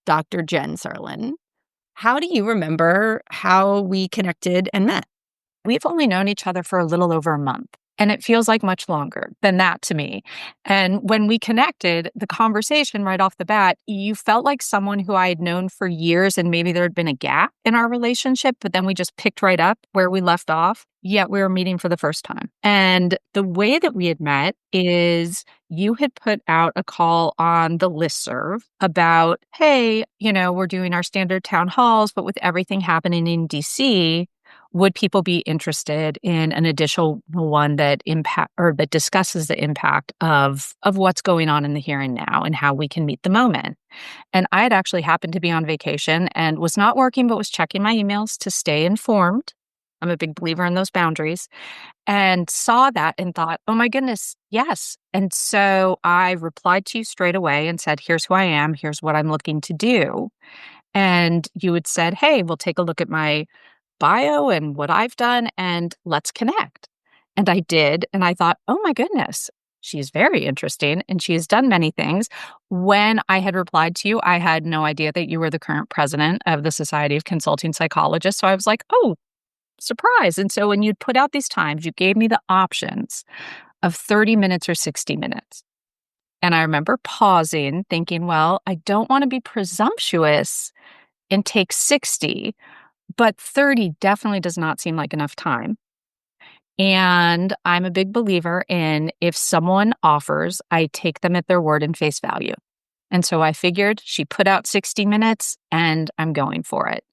Dr. Jenn Serlin. How do you remember how we connected and met? We've only known each other for a little over a month, and it feels like much longer than that to me. And when we connected, the conversation right off the bat, you felt like someone who I had known for years, and maybe there had been a gap in our relationship, but then we just picked right up where we left off, yet we were meeting for the first time. And the way that we had met is you had put out a call on the listserv about, hey, we're doing our standard town halls, but with everything happening in DC, would people be interested in an additional one that discusses the impact of what's going on in the here and now and how we can meet the moment? And I had actually happened to be on vacation and was not working, but was checking my emails to stay informed. I'm a big believer in those boundaries, and saw that and thought, oh my goodness, yes. And so I replied to you straight away and said, here's who I am. Here's what I'm looking to do. And you had said, hey, we'll take a look at my bio and what I've done, and let's connect. And I did. And I thought, oh my goodness, she's very interesting and she has done many things. When I had replied to you, I had no idea that you were the current president of the Society of Consulting Psychologists. So I was like, oh, surprise. And so when you'd put out these times, you gave me the options of 30 minutes or 60 minutes. And I remember pausing, thinking, well, I don't want to be presumptuous and take 60. But 30 definitely does not seem like enough time. And I'm a big believer in if someone offers, I take them at their word and face value. And so I figured she put out 60 minutes and I'm going for it.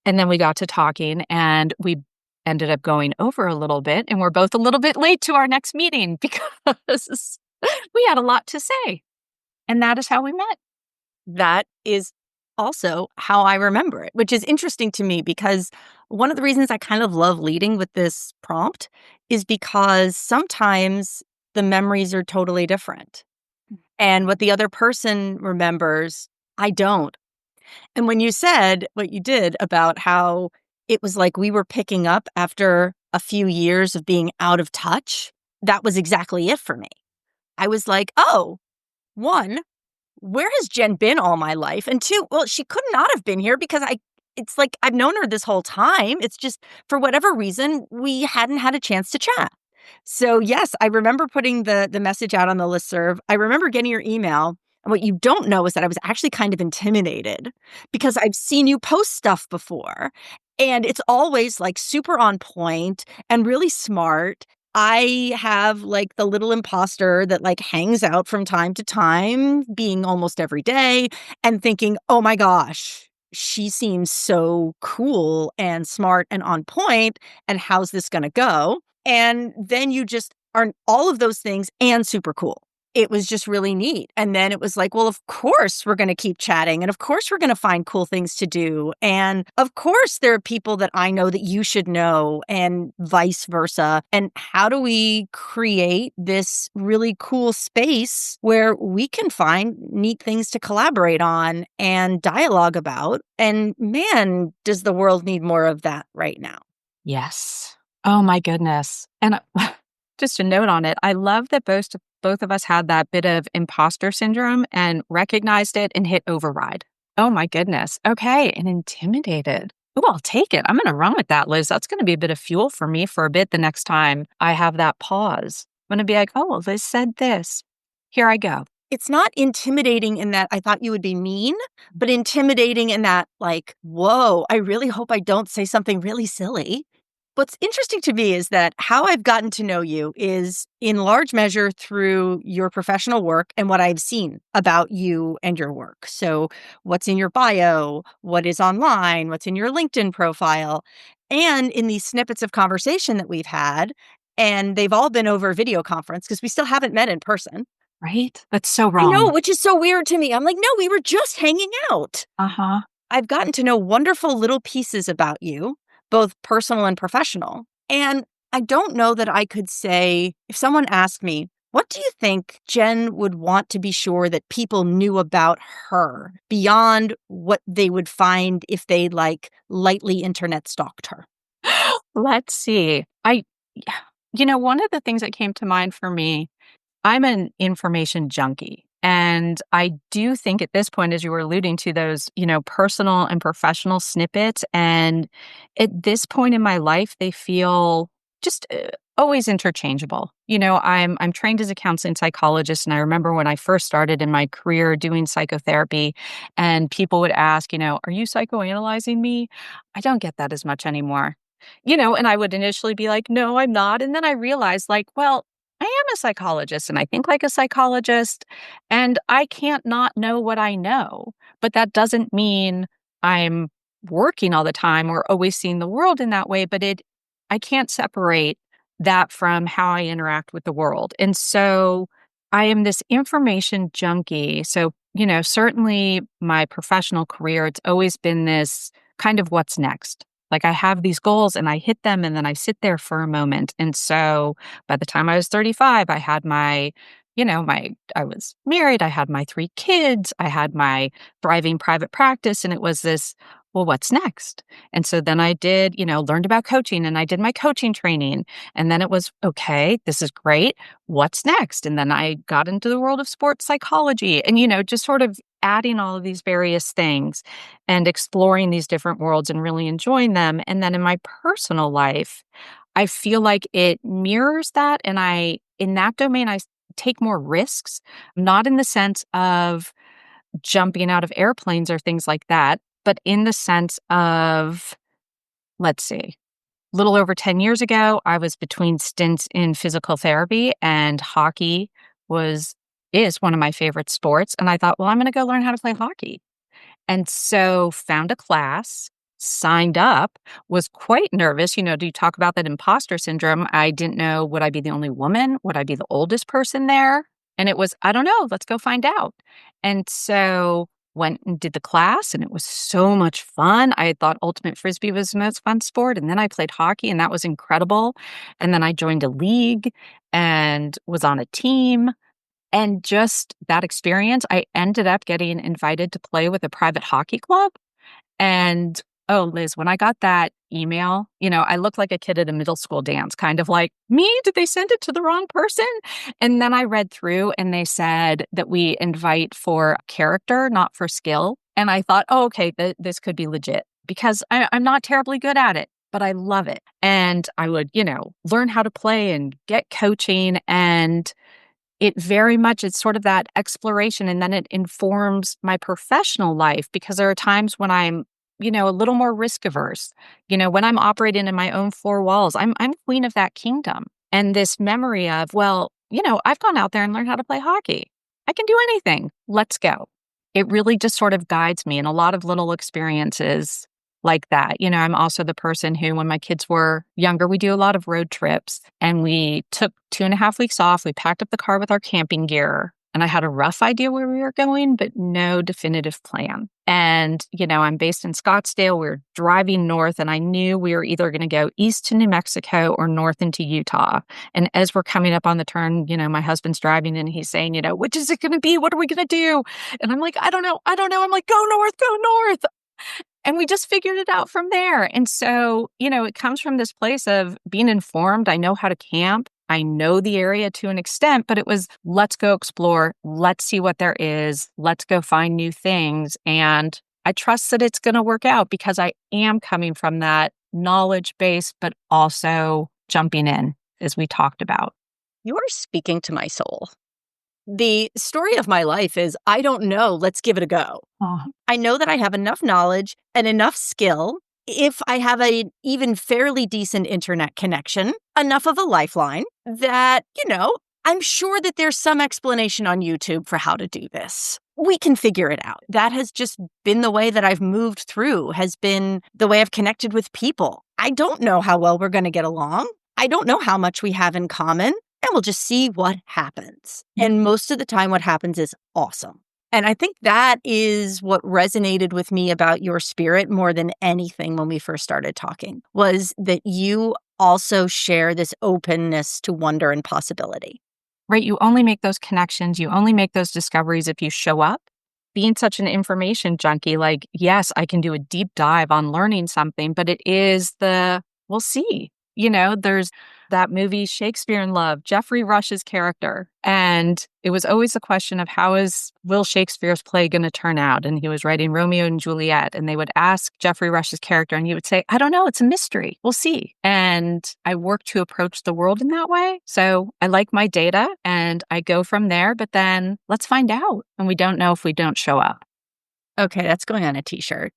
And then we got to talking and we ended up going over a little bit, and we're both a little bit late to our next meeting because we had a lot to say. And that is how we met. That is also how I remember it, which is interesting to me because one of the reasons I kind of love leading with this prompt is because sometimes the memories are totally different. And what the other person remembers, I don't. And when you said what you did about how it was like we were picking up after a few years of being out of touch, that was exactly it for me. I was like, oh, one, where has Jenn been all my life? And two, well, she could not have been here because it's like I've known her this whole time. It's just for whatever reason, we hadn't had a chance to chat. So yes, I remember putting the message out on the listserv. I remember getting your email. And what you don't know is that I was actually kind of intimidated because I've seen you post stuff before. And it's always like super on point and really smart. I have like the little imposter that like hangs out from time to time, being almost every day and thinking, oh my gosh, she seems so cool and smart and on point. And how's this going to go? And then you just are all of those things and super cool. It was just really neat. And then it was like, well, of course we're going to keep chatting. And of course we're going to find cool things to do. And of course there are people that I know that you should know and vice versa. And how do we create this really cool space where we can find neat things to collaborate on and dialogue about? And man, does the world need more of that right now? Yes. Oh my goodness. And just a note on it, I love that both of us had that bit of imposter syndrome and recognized it and hit override. Oh my goodness. Okay. And intimidated. Oh, I'll take it. I'm going to run with that, Liz. That's going to be a bit of fuel for me for a bit the next time I have that pause. I'm going to be like, oh, well, Liz said this. Here I go. It's not intimidating in that I thought you would be mean, but intimidating in that, like, whoa, I really hope I don't say something really silly. What's interesting to me is that how I've gotten to know you is in large measure through your professional work and what I've seen about you and your work. So what's in your bio, what is online, what's in your LinkedIn profile, and in these snippets of conversation that we've had, and they've all been over video conference because we still haven't met in person. Right? That's so I know, wrong. which is so weird to me. I'm like, no, we were just hanging out. Uh-huh. I've gotten to know wonderful little pieces about you, both personal and professional. And I don't know that I could say, if someone asked me, what do you think Jenn would want to be sure that people knew about her beyond what they would find if they like lightly internet stalked her? Let's see. One of the things that came to mind for me, I'm an information junkie. And I do think at this point, as you were alluding to those, personal and professional snippets, and at this point in my life, they feel just always interchangeable. I'm trained as a counseling psychologist, and I remember when I first started in my career doing psychotherapy, and people would ask, "Are you psychoanalyzing me?" I don't get that as much anymore. And I would initially be like, "No, I'm not," and then I realized, like, well, I am a psychologist and I think like a psychologist, and I can't not know what I know. But that doesn't mean I'm working all the time or always seeing the world in that way. But I can't separate that from how I interact with the world. And so I am this information junkie. So, certainly my professional career, it's always been this kind of what's next. Like I have these goals and I hit them and then I sit there for a moment. And so by the time I was 35, I had I was married, I had my 3 kids, I had my thriving private practice, and it was this, well, what's next? And so then I did, learned about coaching and I did my coaching training. And then it was, okay, this is great. What's next? And then I got into the world of sports psychology and, just sort of adding all of these various things and exploring these different worlds and really enjoying them. And then in my personal life, I feel like it mirrors that. And in that domain, I take more risks, not in the sense of jumping out of airplanes or things like that, but in the sense of, let's see, a little over 10 years ago, I was between stints in physical therapy, and hockey is one of my favorite sports. And I thought, well, I'm going to go learn how to play hockey. And so found a class, signed up, was quite nervous. Do you talk about that imposter syndrome? I didn't know, would I be the only woman? Would I be the oldest person there? And it was, I don't know, let's go find out. And so went and did the class, and it was so much fun. I had thought ultimate frisbee was the most fun sport. And then I played hockey, and that was incredible. And then I joined a league and was on a team. And just that experience, I ended up getting invited to play with a private hockey club. And oh, Liz, when I got that email, I looked like a kid at a middle school dance, kind of like, me? Did they send it to the wrong person? And then I read through and they said that we invite for character, not for skill. And I thought, oh, okay, this could be legit because I'm not terribly good at it, but I love it. And I would, learn how to play and get coaching. And it very much, it's sort of that exploration, and then it informs my professional life because there are times when I'm, a little more risk averse. When I'm operating in my own 4 walls, I'm queen of that kingdom. And this memory of, well, I've gone out there and learned how to play hockey. I can do anything. Let's go. It really just sort of guides me in a lot of little experiences like that. I'm also the person who, when my kids were younger, we do a lot of road trips, and we took 2.5 weeks off. We packed up the car with our camping gear, and I had a rough idea where we were going, but no definitive plan. And, I'm based in Scottsdale. We were driving north, and I knew we were either going to go east to New Mexico or north into Utah. And as we're coming up on the turn, my husband's driving and he's saying, which is it going to be? What are we going to do? And I'm like, I don't know. I'm like, go north, go north. And we just figured it out from there. And so, it comes from this place of being informed. I know how to camp. I know the area to an extent, but it was, let's go explore. Let's see what there is. Let's go find new things. And I trust that it's going to work out because I am coming from that knowledge base, but also jumping in, as we talked about. You are speaking to my soul. The story of my life is, I don't know, let's give it a go. Oh, I know that I have enough knowledge and enough skill, if I have a even fairly decent internet connection, enough of a lifeline that, I'm sure that there's some explanation on YouTube for how to do this. We can figure it out. That has just been the way that I've moved through, has been the way I've connected with people. I don't know how well we're going to get along. I don't know how much we have in common. And we'll just see what happens. And most of the time, what happens is awesome. And I think that is what resonated with me about your spirit more than anything when we first started talking, was that you also share this openness to wonder and possibility. Right. You only make those connections. You only make those discoveries if you show up. Being such an information junkie, like, yes, I can do a deep dive on learning something, but it is we'll see. There's that movie Shakespeare in Love, Geoffrey Rush's character. And it was always a question of how is Will Shakespeare's play going to turn out? And he was writing Romeo and Juliet. And they would ask Geoffrey Rush's character, and he would say, I don't know, it's a mystery. We'll see. And I work to approach the world in that way. So I like my data and I go from there, but then let's find out. And we don't know if we don't show up. Okay, that's going on a t-shirt.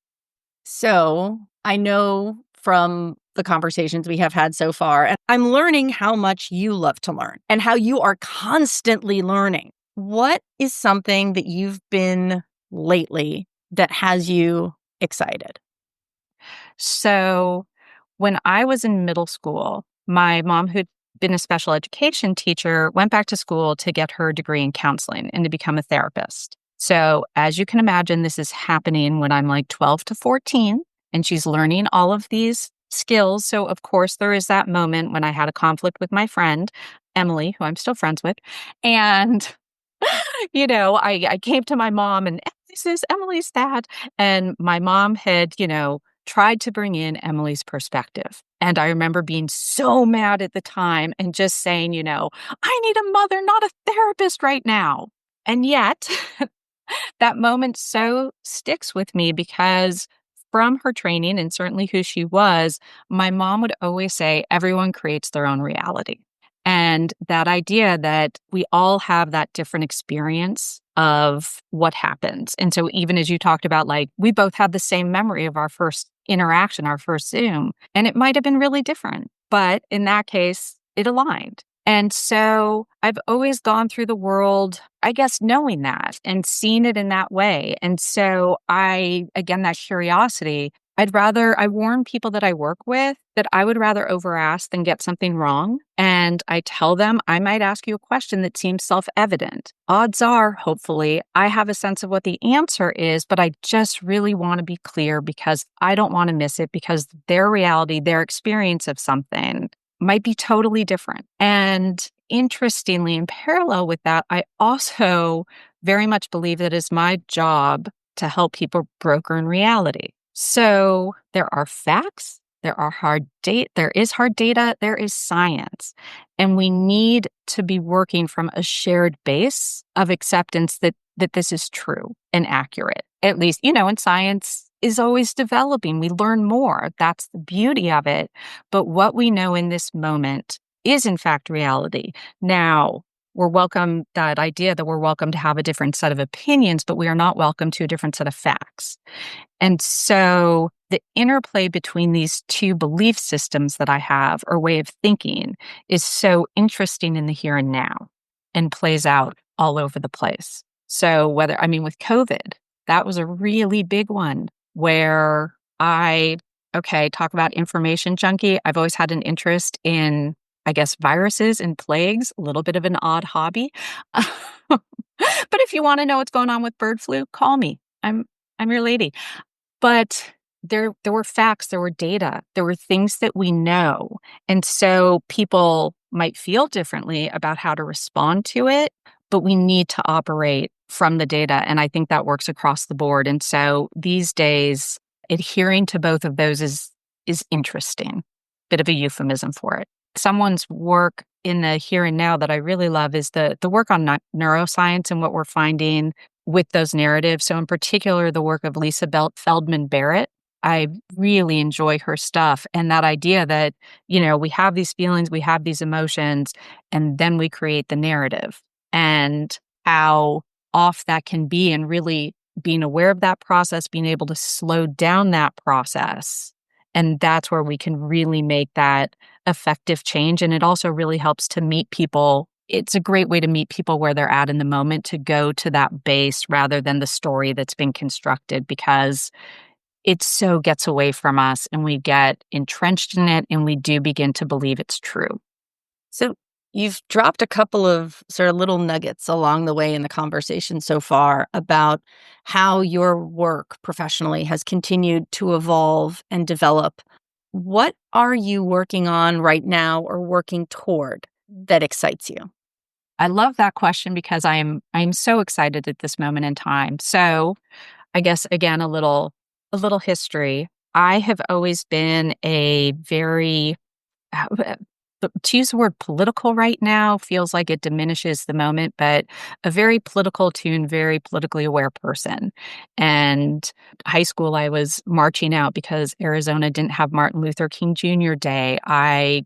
So I know from the conversations we have had so far, and I'm learning how much you love to learn and how you are constantly learning. What is something that you've been lately that has you excited? So when I was in middle school, my mom, who'd been a special education teacher, went back to school to get her degree in counseling and to become a therapist. So as you can imagine, this is happening when I'm like 12 to 14, and she's learning all of these skills. So of course, there is that moment when I had a conflict with my friend, Emily, who I'm still friends with. And I came to my mom and this is Emily's that. And my mom had, tried to bring in Emily's perspective. And I remember being so mad at the time and just saying, I need a mother, not a therapist right now. And yet, that moment so sticks with me because from her training and certainly who she was, my mom would always say, everyone creates their own reality. And that idea that we all have that different experience of what happens. And so even as you talked about, like, we both had the same memory of our first interaction, our first Zoom, and it might have been really different. But in that case, it aligned. And so I've always gone through the world, I guess, knowing that and seeing it in that way. And so again, that curiosity, I warn people that I work with that I would rather over ask than get something wrong. And I tell them, I might ask you a question that seems self-evident. Odds are, hopefully, I have a sense of what the answer is, but I just really want to be clear because I don't want to miss it because their reality, their experience of something might be totally different. And interestingly, in parallel with that, I also very much believe that it's my job to help people broker in reality. So there are facts, there is hard data, there is science. And we need to be working from a shared base of acceptance that this is true and accurate. At least, and science is always developing. We learn more. That's the beauty of it. But what we know in this moment is in fact reality. Now, that idea that we're welcome to have a different set of opinions, but we are not welcome to a different set of facts. And so the interplay between these two belief systems that I have or way of thinking is so interesting in the here and now and plays out all over the place. So with COVID, that was a really big one where talk about information junkie. I've always had an interest in, I guess, viruses and plagues, a little bit of an odd hobby. But if you want to know what's going on with bird flu, call me. I'm your lady. But there were facts, there were data, there were things that we know. And so people might feel differently about how to respond to it, but we need to operate from the data. And I think that works across the board. And so these days, adhering to both of those is interesting. Bit of a euphemism for it. Someone's work in the here and now that I really love is the work on neuroscience and what we're finding with those narratives. So in particular, the work of Lisa Feldman Barrett. I really enjoy her stuff. And that idea that, we have these feelings, we have these emotions, and then we create the narrative and how off that can be, and really being aware of that process, being able to slow down that process. And that's where we can really make that effective change. And it also really helps to meet people. It's a great way to meet people where they're at in the moment, to go to that base rather than the story that's been constructed, because it so gets away from us and we get entrenched in it and we do begin to believe it's true. So you've dropped a couple of sort of little nuggets along the way in the conversation so far about how your work professionally has continued to evolve and develop. What are you working on right now or working toward that excites you? I love that question because I'm so excited at this moment in time. So I guess, again, a little history. I have always been a very to use the word political right now feels like it diminishes the moment, but a very political tuned, very politically aware person. And high school, I was marching out because Arizona didn't have Martin Luther King Jr. Day. I,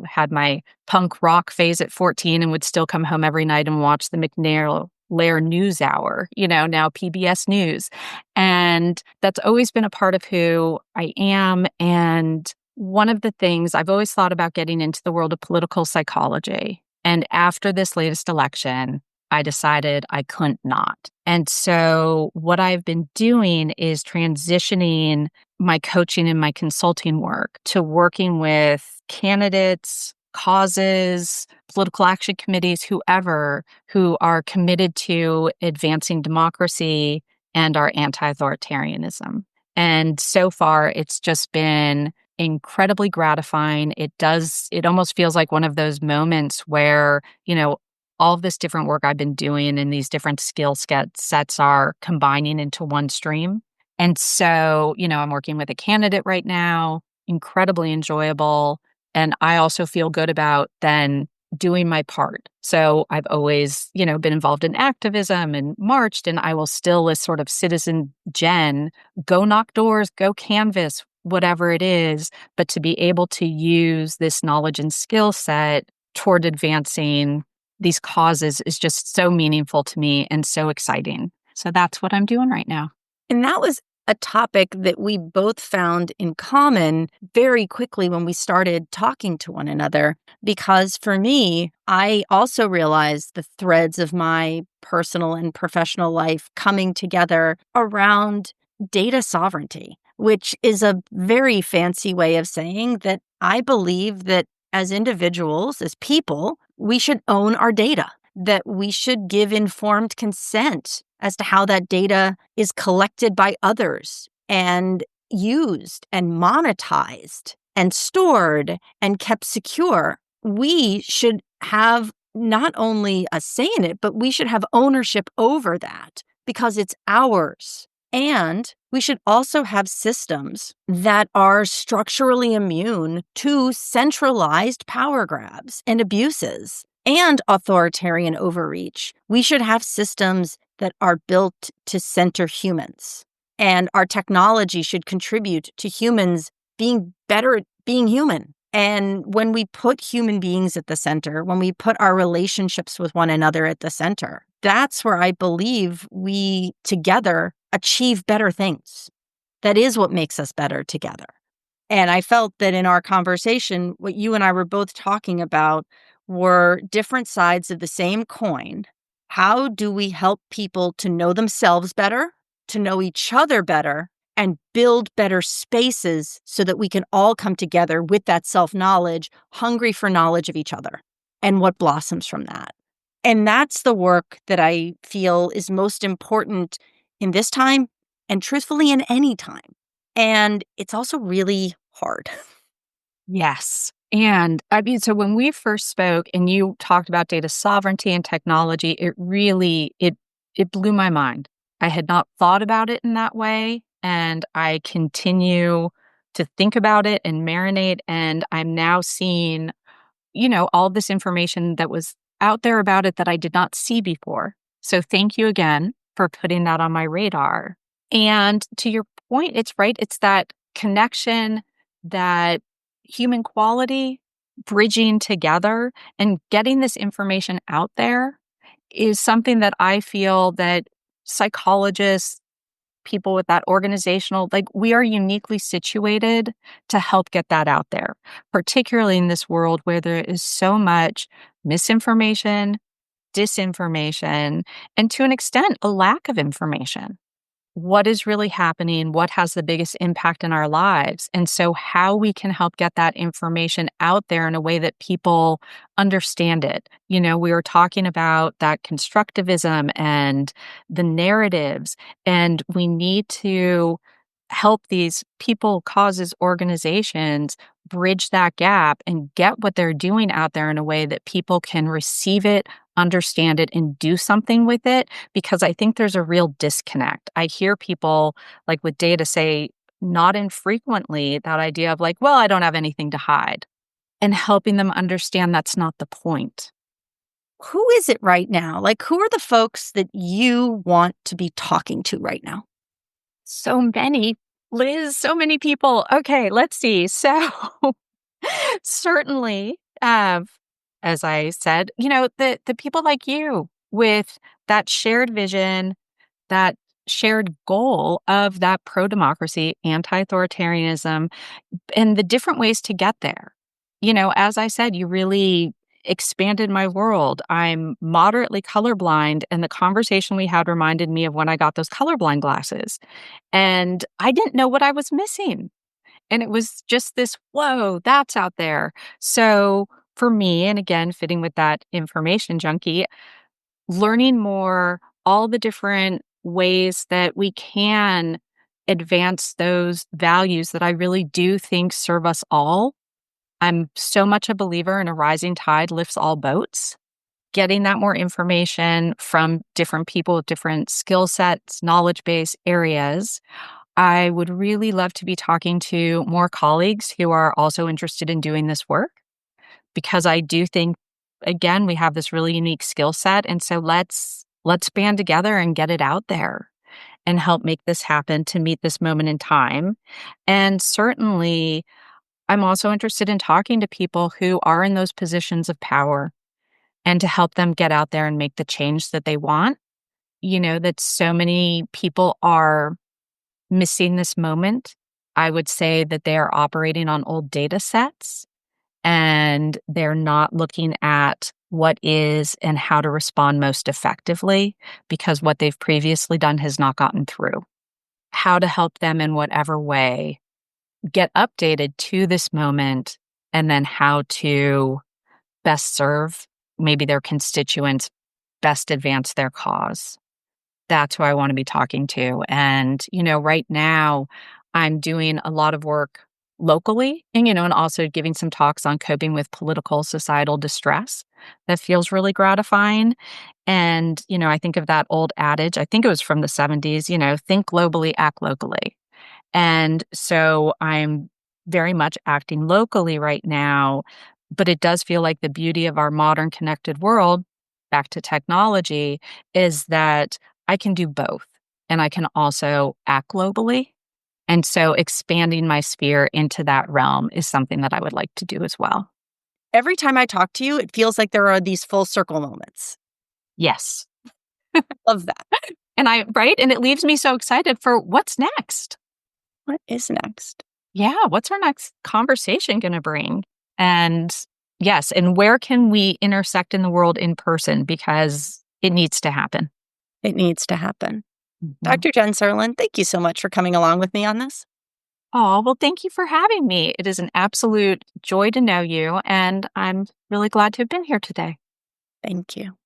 had my punk rock phase at 14 and would still come home every night and watch the McNair Lair News Hour, now PBS News. And that's always been a part of who I am. And one of the things I've always thought about getting into the world of political psychology. And after this latest election, I decided I couldn't not. And so what I've been doing is transitioning my coaching and my consulting work to working with candidates, causes, political action committees, whoever, who are committed to advancing democracy and our anti-authoritarianism. And so far, it's just been incredibly gratifying. It almost feels like one of those moments where, all of this different work I've been doing and these different sets are combining into one stream. And so, I'm working with a candidate right now, incredibly enjoyable. And I also feel good about then doing my part. So I've always, been involved in activism and marched, and I will still, as sort of citizen Jenn, go knock doors, go canvas, whatever it is, but to be able to use this knowledge and skill set toward advancing these causes is just so meaningful to me and so exciting. So that's what I'm doing right now. And that was a topic that we both found in common very quickly when we started talking to one another. Because for me, I also realized the threads of my personal and professional life coming together around data sovereignty, which is a very fancy way of saying that I believe that as individuals, as people, we should own our data, that we should give informed consent as to how that data is collected by others and used and monetized and stored and kept secure. We should have not only a say in it, but we should have ownership over that because it's ours. And we should also have systems that are structurally immune to centralized power grabs and abuses and authoritarian overreach. We should have systems that are built to center humans. And our technology should contribute to humans being better at being human. And when we put human beings at the center, when we put our relationships with one another at the center, that's where I believe we together achieve better things. That is what makes us better together. And I felt that in our conversation, what you and I were both talking about were different sides of the same coin. How do we help people to know themselves better, to know each other better, and build better spaces so that we can all come together with that self-knowledge, hungry for knowledge of each other and what blossoms from that? And that's the work that I feel is most important in this time and truthfully in any time. And it's also really hard. Yes. And I mean, so when we first spoke and you talked about data sovereignty and technology, it really it blew my mind. I had not thought about it in that way, and I continue to think about it and marinate, and I'm now seeing, all this information that was out there about it that I did not see before. So thank you again for putting that on my radar. And to your point, it's right. It's that connection, that human quality, bridging together and getting this information out there is something that I feel that psychologists, people with that organizational, like we are uniquely situated to help get that out there, particularly in this world where there is so much misinformation, disinformation, and to an extent, a lack of information. What is really happening, what has the biggest impact in our lives. And so, how we can help get that information out there in a way that people understand it. We were talking about that constructivism and the narratives, and we need to help these people, causes, organizations bridge that gap and get what they're doing out there in a way that people can receive it, understand it, and do something with it, because I think there's a real disconnect. I hear people like with data say not infrequently that idea of like, well, I don't have anything to hide. and helping them understand that's not the point. Who is it right now? Like, who are the folks that you want to be talking to right now? So many, Liz, so many people. Okay, let's see. So certainly, as I said, the people like you with that shared vision, that shared goal of that pro-democracy, anti-authoritarianism, and the different ways to get there. As I said, you really expanded my world. I'm moderately colorblind, and the conversation we had reminded me of when I got those colorblind glasses. And I didn't know what I was missing. And it was just this, whoa, that's out there. So for me, and again, fitting with that information junkie, learning more, all the different ways that we can advance those values that I really do think serve us all. I'm so much a believer in a rising tide lifts all boats. Getting that more information from different people with different skill sets, knowledge base areas. I would really love to be talking to more colleagues who are also interested in doing this work because I do think, again, we have this really unique skill set. And so let's band together and get it out there and help make this happen to meet this moment in time. And certainly, I'm also interested in talking to people who are in those positions of power and to help them get out there and make the change that they want. That so many people are missing this moment. I would say that they are operating on old data sets and they're not looking at what is and how to respond most effectively because what they've previously done has not gotten through. How to help them in whatever way get updated to this moment and then how to best serve maybe their constituents, best advance their cause. That's who I want to be talking to. And, right now I'm doing a lot of work locally and also giving some talks on coping with political societal distress. That feels really gratifying. And, I think of that old adage, I think it was from the 70s, think globally, act locally. And so I'm very much acting locally right now, but it does feel like the beauty of our modern connected world, back to technology, is that I can do both and I can also act globally. And so expanding my sphere into that realm is something that I would like to do as well. Every time I talk to you, it feels like there are these full circle moments. Yes. Love that. Right? And it leaves me so excited for what's next. What is next? Yeah, what's our next conversation going to bring? And yes, and where can we intersect in the world in person because it needs to happen. It needs to happen. Mhm. Dr. Jenn Serlin, thank you so much for coming along with me on this. Oh, well, thank you for having me. It is an absolute joy to know you, and I'm really glad to have been here today. Thank you.